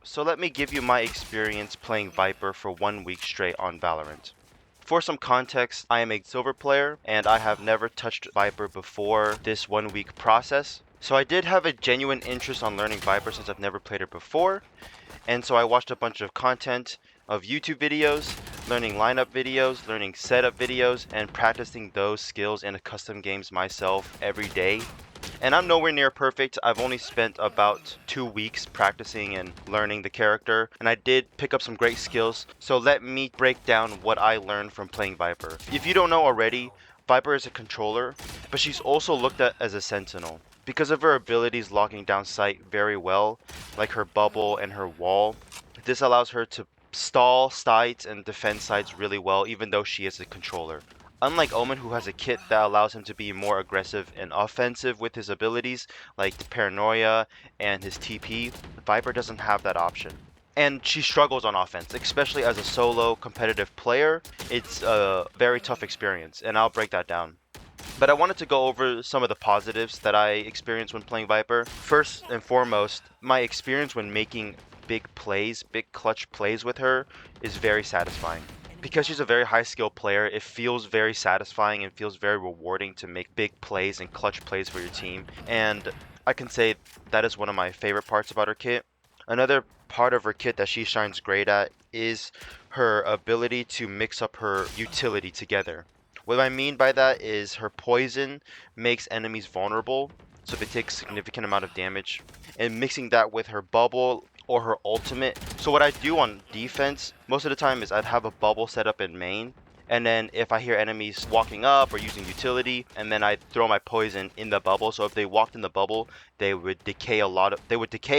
So let me give you my experience playing Viper for 1 week straight on Valorant. For some context, I am a silver player and I have never touched Viper before this 1 week process. So I did have a genuine interest on learning Viper since I've never played it before. And so I watched a bunch of content of YouTube videos, learning lineup videos, learning setup videos, and practicing those skills in custom games myself every day. And I'm nowhere near perfect. I've only spent about 2 weeks practicing and learning the character, and I did pick up some great skills. So let me break down what I learned from playing Viper. If you don't know already, Viper is a controller, but she's also looked at as a sentinel. Because of her abilities locking down sight very well, like her bubble and her wall, this allows her to stall sites and defend sites really well, even though she is a controller. Unlike Omen, who has a kit that allows him to be more aggressive and offensive with his abilities, like the Paranoia and his TP, Viper doesn't have that option. And she struggles on offense, especially as a solo competitive player. It's a very tough experience, and I'll break that down. But I wanted to go over some of the positives that I experienced when playing Viper. First and foremost, my experience when making big plays, big clutch plays with her is very satisfying. Because she's a very high skill player, it feels very satisfying and feels very rewarding to make big plays and clutch plays for your team. And I can say that is one of my favorite parts about her kit. Another part of her kit that she shines great at is her ability to mix up her utility together. What I mean by that is her poison makes enemies vulnerable, so they take significant amount of damage, and mixing that with her bubble or her ultimate. So what I do on defense most of the time is I'd have a bubble set up in main, and then if I hear enemies walking up or using utility, and then I throw my poison in the bubble. So if they walked in the bubble, they would decay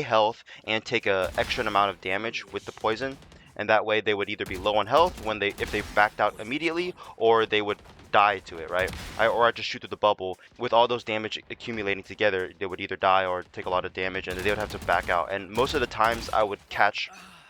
health and take a extra amount of damage with the poison, and that way they would either be low on health when if they backed out immediately, or they would die to it, right? Or I just shoot through the bubble. With all those damage accumulating together, they would either die or take a lot of damage, and they would have to back out. And most of the times I would catch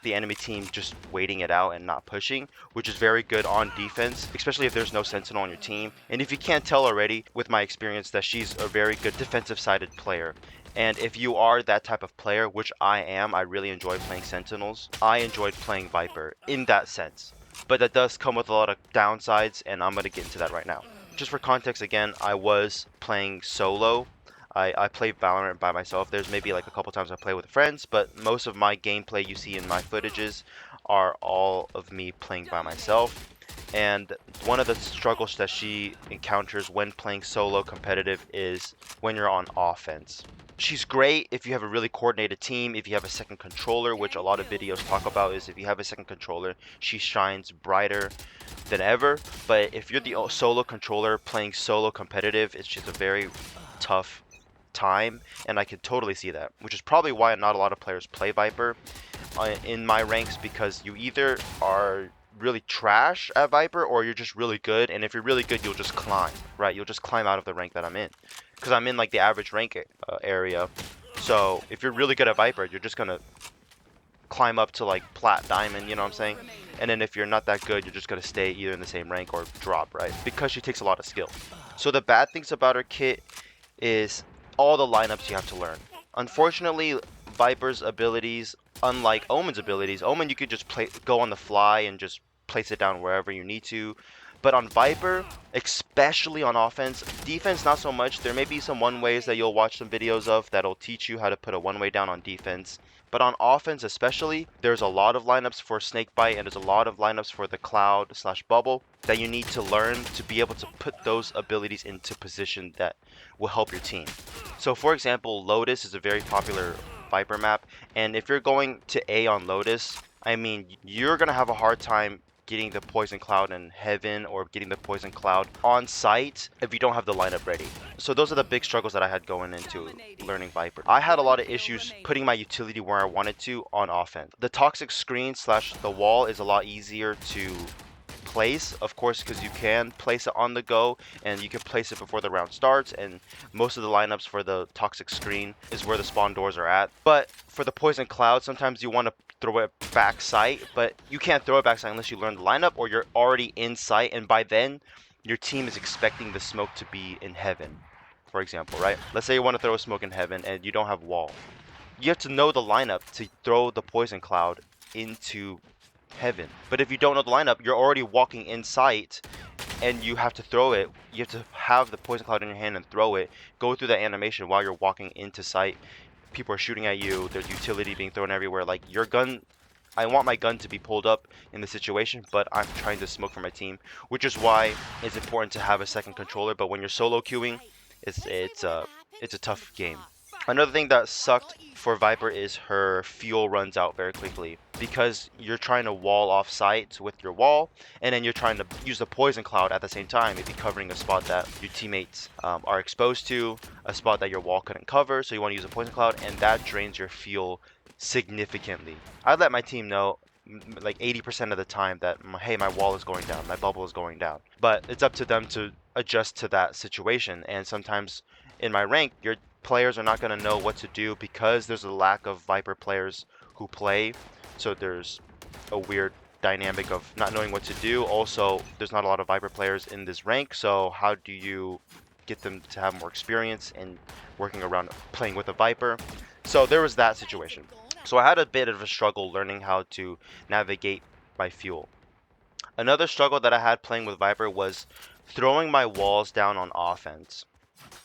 the enemy team just waiting it out and not pushing, which is very good on defense, especially if there's no sentinel on your team. And if you can't tell already with my experience that she's a very good defensive sided player. And if you are that type of player, which I am, I really enjoy playing sentinels. I enjoyed playing Viper in that sense. But that does come with a lot of downsides, and I'm going to get into that right now. Just for context, again, I was playing solo. I play Valorant by myself. There's maybe like a couple times I play with friends, but most of my gameplay you see in my footages are all of me playing by myself. And one of the struggles that she encounters when playing solo competitive is when you're on offense. She's great if you have a really coordinated team, if you have a second controller, which a lot of videos talk about is if you have a second controller, she shines brighter than ever. But if you're the solo controller playing solo competitive, it's just a very tough time, and I can totally see that, which is probably why not a lot of players play Viper in my ranks, because you either are really trash at Viper or you're just really good, and if you're really good, you'll just climb, right? You'll just climb out of the rank that I'm in, because I'm in like the average rank area. So if you're really good at Viper, you're just gonna climb up to like plat diamond, you know what I'm saying? And then if you're not that good, you're just gonna stay either in the same rank or drop, right? Because she takes a lot of skill. So the bad things about her kit is all the lineups you have to learn. Unfortunately, Viper's abilities, unlike Omen's abilities, Omen you could just go on the fly and just place it down wherever you need to. But on Viper, especially on offense, defense not so much. There may be some one-ways that you'll watch some videos of that'll teach you how to put a one-way down on defense. But on offense especially, there's a lot of lineups for Snakebite, and there's a lot of lineups for the Cloud/Bubble that you need to learn to be able to put those abilities into position that will help your team. So for example, Lotus is a very popular Viper map, and if you're going to A on Lotus, I mean, you're going to have a hard time getting the Poison Cloud in Heaven or getting the Poison Cloud on site if you don't have the lineup ready. So those are the big struggles that I had going into learning Viper. I had a lot of issues putting my utility where I wanted to on offense. The toxic screen / the wall is a lot easier to place, of course, because you can place it on the go and you can place it before the round starts, and most of the lineups for the toxic screen is where the spawn doors are at. But for the Poison Cloud, sometimes you want to throw it back sight, but you can't throw it back sight unless you learn the lineup or you're already in sight, and by then your team is expecting the smoke to be in Heaven, for example, right? Let's say you want to throw a smoke in Heaven and you don't have wall. You have to know the lineup to throw the poison cloud into heaven. But if you don't know the lineup, you're already walking in sight and you have to throw it. You have to have the poison cloud in your hand and throw it. Go through the animation while you're walking into sight. People are shooting at you. There's utility being thrown everywhere. Like your gun, I want my gun to be pulled up in the situation, but I'm trying to smoke for my team, which is why it's important to have a second controller. But when you're solo queuing, it's a tough game. Another thing that sucked for Viper is her fuel runs out very quickly because you're trying to wall off sight with your wall, and then you're trying to use the poison cloud at the same time. If you're covering a spot that your teammates are exposed to, a spot that your wall couldn't cover, so you want to use a poison cloud, and that drains your fuel significantly. I let my team know like 80% of the time that hey, my wall is going down, my bubble is going down, but it's up to them to adjust to that situation. And sometimes in my rank, your players are not going to know what to do because there's a lack of Viper players who play, so there's a weird dynamic of not knowing what to do. Also, there's not a lot of Viper players in this rank, so how do you get them to have more experience in working around playing with a Viper? So there was that situation. So I had a bit of a struggle learning how to navigate my fuel. Another struggle that I had playing with Viper was throwing my walls down on offense.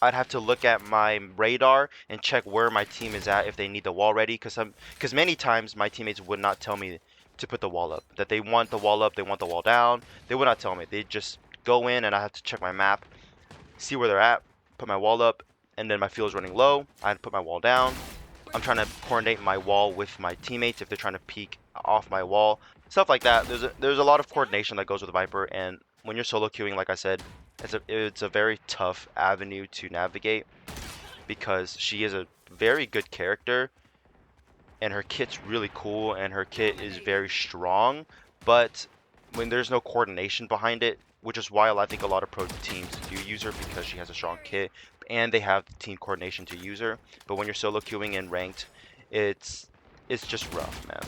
I'd have to look at my radar and check where my team is at if they need the wall ready, because many times my teammates would not tell me to put the wall up, that they want the wall up, they want the wall down. They would not tell me. They'd just go in and I have to check my map, see where they're at, put my wall up, and then my fuel is running low. I had to put my wall down. I'm trying to coordinate my wall with my teammates if they're trying to peek off my wall, stuff like that. There's a lot of coordination that goes with Viper, and when you're solo queuing, like I said, it's a very tough avenue to navigate because she is a very good character and her kit's really cool and her kit is very strong, but when there's no coordination behind it, which is why I think a lot of pro teams do use her because she has a strong kit and they have the team coordination to use her. But when you're solo queuing and ranked, it's just rough, man.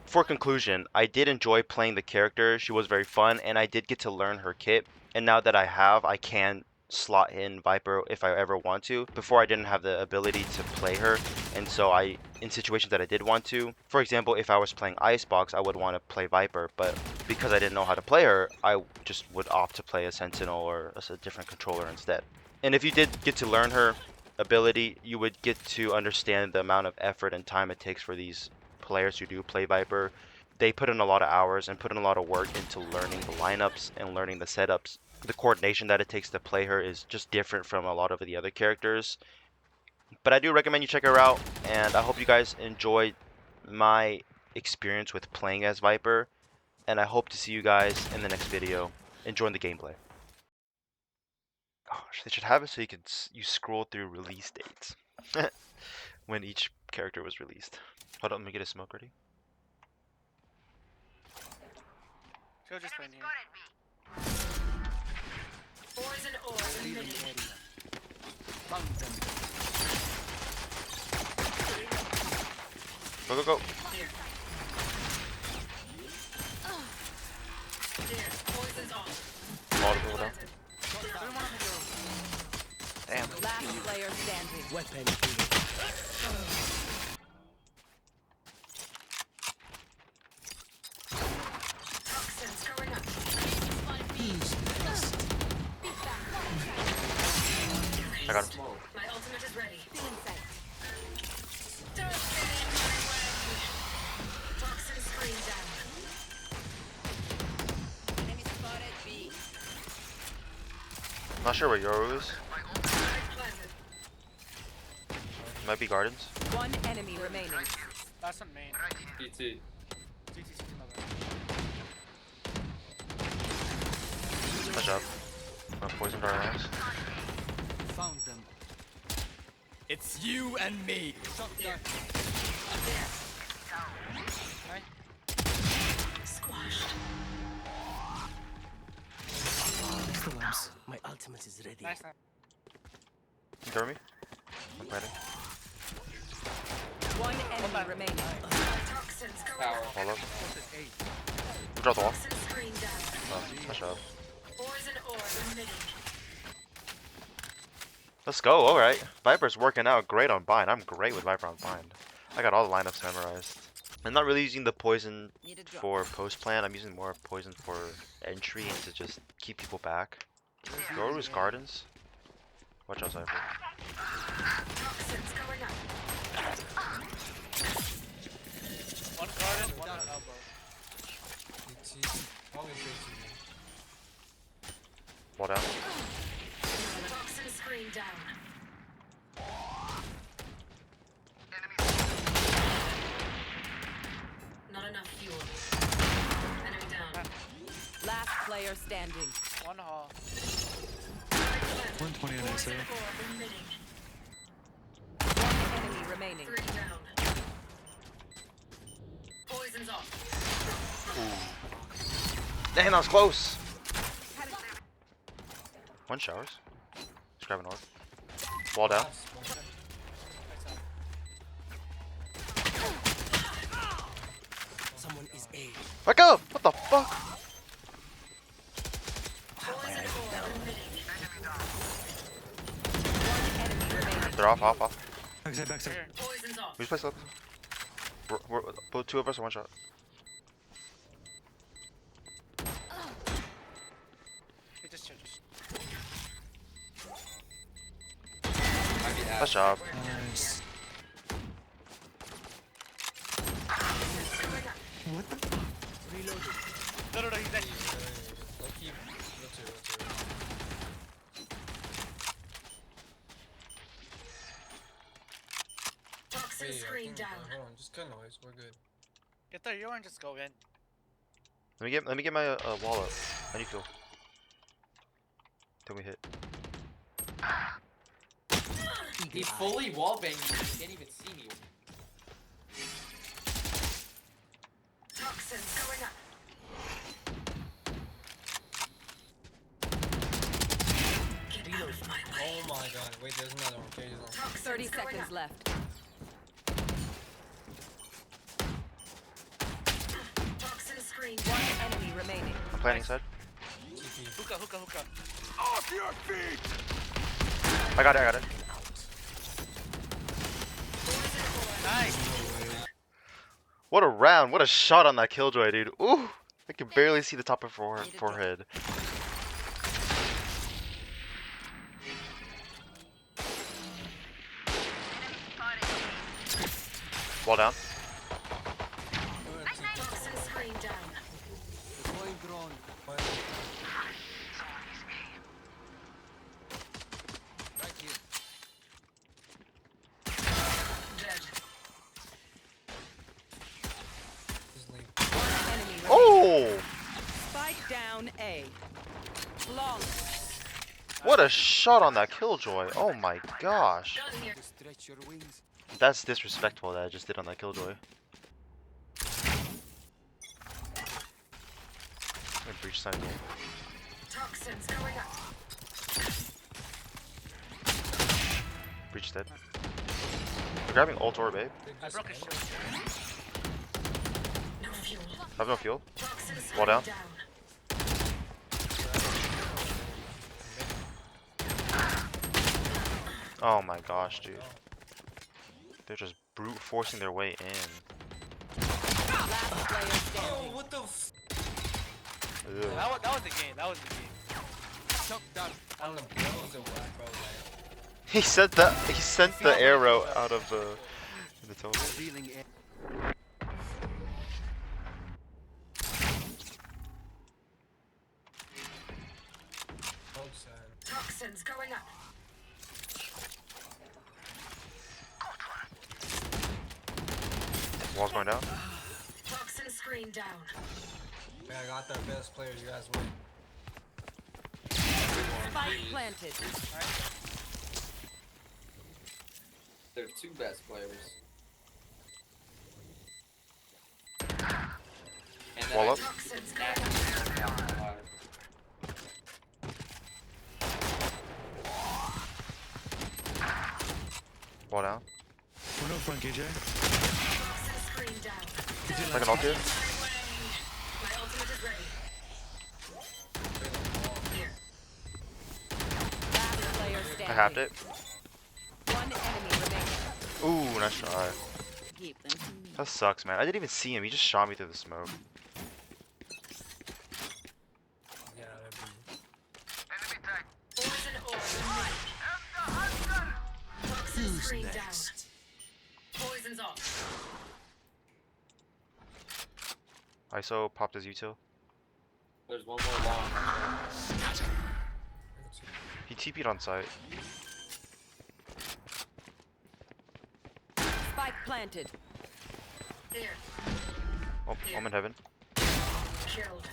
For conclusion, I did enjoy playing the character. She was very fun and I did get to learn her kit. And now that I can slot in Viper if I ever want to. Before I didn't have the ability to play her, and so in situations that I did want to, for example, if I was playing Icebox, I would want to play Viper, but because I didn't know how to play her, I just would opt to play a Sentinel or a different controller instead. And if you did get to learn her ability, you would get to understand the amount of effort and time it takes for these players who do play Viper. They put in a lot of hours and put in a lot of work into learning the lineups and learning the setups. The coordination that it takes to play her is just different from a lot of the other characters. But I do recommend you check her out, and I hope you guys enjoyed my experience with playing as Viper, and I hope to see you guys in the next video enjoying the gameplay. Gosh, they should have it so you scroll through release dates when each character was released. Hold on, let me get a smoke ready. She'll just win here. Poison ore emitted. Found them. Go, go, go. Here. There. Poison's off. All the people down. Damn. Last player standing. Weapon. Toxins going up. I got him. My ultimate is ready. Toxin screen down. Enemy spotted B. Not sure where Yoru is. Spike planted. Might be Gardens. One enemy remaining. Last one main. GT. GT's Touch up. Poisoned our ass. Found them. It's you and me. Squashed. Excellence. My ultimate is ready. Nice. Nice. You throw me? I'm ready. One enemy remaining. Toxins going Tower. up. Hold up. This is 8. Drop the wall. Toxin screen down. Touch up. Poison ore emitted. Let's go. Alright. Viper's working out great on bind. I'm great with Viper on bind. I got all the lineups memorized. I'm not really using the poison Need a drop. for post plan. I'm using more poison for entry and to just keep people back. Go to his gardens. Watch out, Cypher. Toxins going up. One garden, one on elbow. Wall down. Toxin screen down. Not enough fuel. Enemy down. Last player standing. One hall. 120 on Poison SA. orb emitting. One enemy remaining. 3 down. Poison's off. Damn, that was close. One showers. Just grab an orb. Wall down. Someone is A. Back up! What the fuck? Poison orb emitting. One enemy remaining. They're off. Backside, backside. Here. Poison's off. We just play slow. We're both two of us are one shot. He just changed. Nice job. Nice. No, he's dead. Toxin screen down. Hold on, just cut noise. We're good. Get there, you and just go in. Let me get my wall up. How do you feel? Till we hit. He fully wallbanged me. He can't even see me. Toxins going up. Get out of my way. Oh my god. Wait, there's another one. Okay, he's on. Toxins 30 going seconds up. left. Toxin screen One down. enemy remaining. I'm planning side. Hookah. I got it. Poison orb. Nice. What a round. What a shot on that killjoy, dude. Ooh. I can barely see the top of her forehead. Wall down. Toxin screen down. Deploying drone. Right here. Dead. Just leave. One enemy remaining. Oh! Spike down A. Long. What a shot on that killjoy. Oh my gosh. Done here. Stretch your wings. That's disrespectful that I just did on that killjoy. I breach side. Toxins going up. Breach dead. We're grabbing ult or babe. I broke his shield. No fuel. Have no fuel. Toxin Wall screen down. down. Oh my gosh, dude. They're just brute forcing their way in. Last player standing. What the f? Ew. That was the game. That was the game. Shock down. I don't know. That was a whack, bro. Like, He sent the arrow out of the total. Revealing A. outside. Toxins going up. Wall's going down. Toxin screen down. Man, I got the best players. You guys win. Spike planted. They're two best players. And then Wall I up. Toxins going up. Wall down. We're no front, KJ. Toxin screen down. Like an ult here. My ultimate is ready. Here. Last player I standing. halved it. One enemy remaining. Ooh, nice shot. Here. That sucks, man. I didn't even see him. He just shot me through the smoke. Get out of here. Poison orb. Toxin Who's screen down. next? Poison's off. ISO popped his util. There's one more long. He TP'd on site. Spike planted. Here. Oh, I'm in heaven. Killed.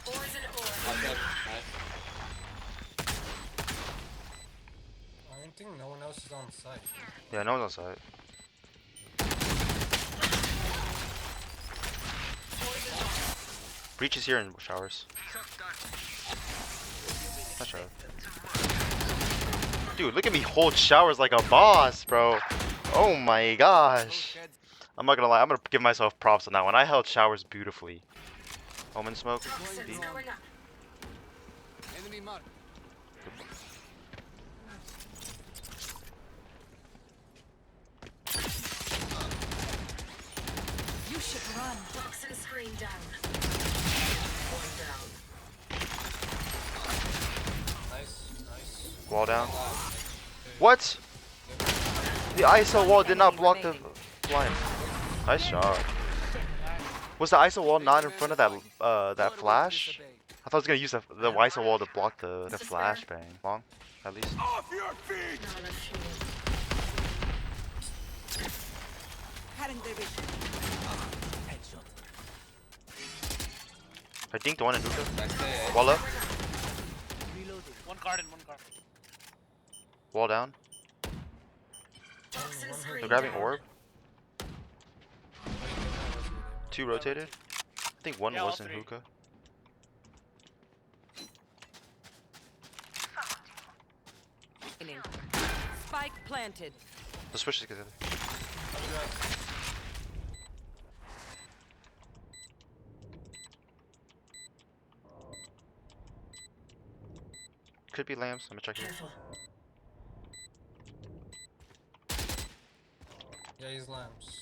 Poison orb. One dead. Nice. I don't think no one else is on site. Yeah, no one's on site. Breach is here in showers. Not shower. Dude, look at me hold showers like a boss, bro. Oh my gosh. I'm not gonna lie, I'm gonna give myself props on that one. I held showers beautifully. Omen smoke. Toxins going up. Enemy mark. You should run. Toxin screen down. One down. Nice. Wall down. What? The ISO wall did not block the blind. Nice shot. Was the ISO wall not in front of that that flash? I thought I was gonna use the ISO wall to block the flash bang. Long, at least. Not enough shield. Cutting their vision. Headshot. I think the one in hookah. Nice day. Wall up. Reloading. One garden, one garden. Wall down. Toxin They're screen grabbing down. orb. Two rotated. I think one Yeah, all was in three. hookah. Spike planted. Let's switch together. Could be lamps. I'm gonna check here. Careful. Yeah, he's lamps.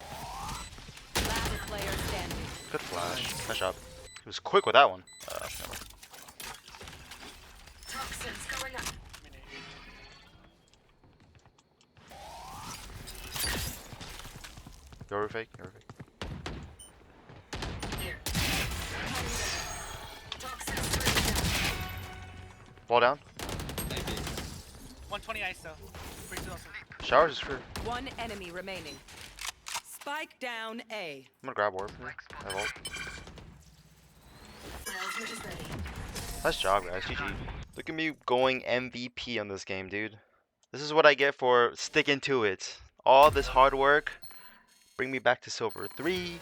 Last player standing. Good flash. Nice shot. He was quick with that one. Never mind. Toxins going up. Mini. You're fake. You're fake. Here. Toxin screen down. Wall down. Maybe. 120 ISO. Breach is also. Showers is free. One enemy remaining. Spike down A. I'm gonna grab orb here. I vault. My ultimate is ready. Nice job, guys. GG. Look at me going MVP on this game, dude. This is what I get for sticking to it. All this hard work, bring me back to silver 3.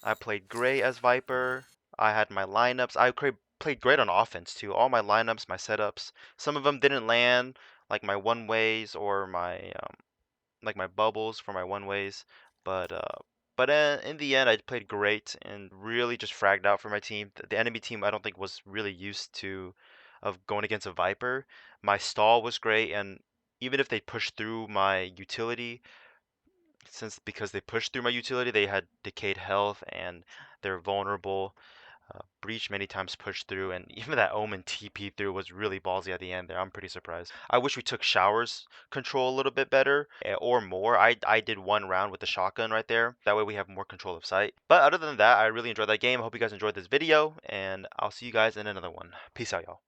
I played great as Viper. I had my lineups. I played great on offense too. All my lineups, my setups. Some of them didn't land, like my one ways or my like my bubbles for my one ways. But in the end, I played great and really just fragged out for my team. The enemy team, I don't think was really used to of going against a Viper. My stall was great, and even if they pushed through my utility, because they pushed through my utility, they had decayed health and they're vulnerable. Breach many times pushed through, and even that Omen TP through was really ballsy at the end there. I'm pretty surprised. I wish we took showers control a little bit better or more. I did one round with the shotgun right there. That way we have more control of sight. But other than that, I really enjoyed that game. I hope you guys enjoyed this video, and I'll see you guys in another one. Peace out, y'all.